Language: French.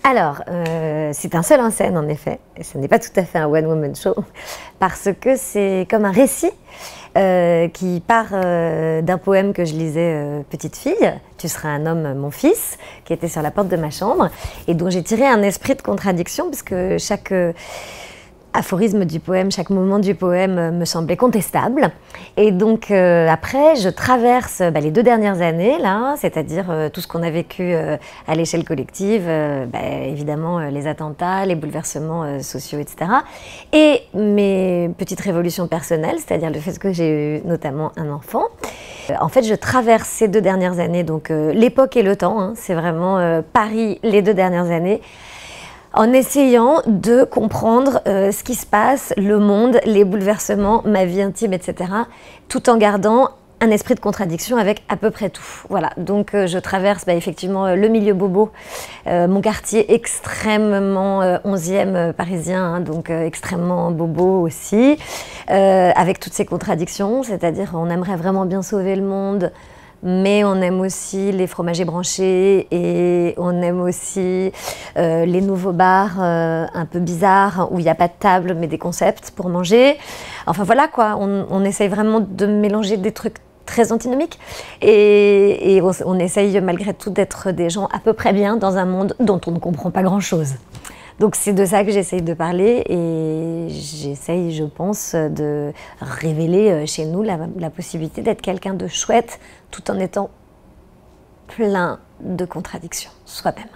Alors, c'est un seul en scène en effet, et ce n'est pas tout à fait un one-woman show, parce que c'est comme un récit qui part d'un poème que je lisais petite fille, Tu seras un homme, mon fils, qui était sur la porte de ma chambre, et dont j'ai tiré un esprit de contradiction, parce que chaque aphorisme du poème, chaque moment du poème me semblait contestable. Et donc après, je traverse les 2 dernières années, là, c'est-à-dire tout ce qu'on a vécu à l'échelle collective, évidemment les attentats, les bouleversements sociaux, etc. Et mes petites révolutions personnelles, c'est-à-dire le fait que j'ai eu notamment un enfant. En fait, je traverse ces 2 dernières années, donc l'époque et le temps, hein, c'est vraiment Paris les 2 dernières années, en essayant de comprendre ce qui se passe, le monde, les bouleversements, ma vie intime, etc., tout en gardant un esprit de contradiction avec à peu près tout. Voilà, donc je traverse effectivement le milieu bobo, mon quartier extrêmement 11e parisien, hein, donc extrêmement bobo aussi, avec toutes ces contradictions, c'est-à-dire on aimerait vraiment bien sauver le monde, mais on aime aussi les fromagers branchés et on aime aussi les nouveaux bars un peu bizarres où il n'y a pas de table mais des concepts pour manger. Enfin voilà quoi, on essaye vraiment de mélanger des trucs très antinomiques et on essaye malgré tout d'être des gens à peu près bien dans un monde dont on ne comprend pas grand-chose. Donc c'est de ça que j'essaye de parler et j'essaye, je pense, de révéler chez nous la possibilité d'être quelqu'un de chouette tout en étant plein de contradictions soi-même.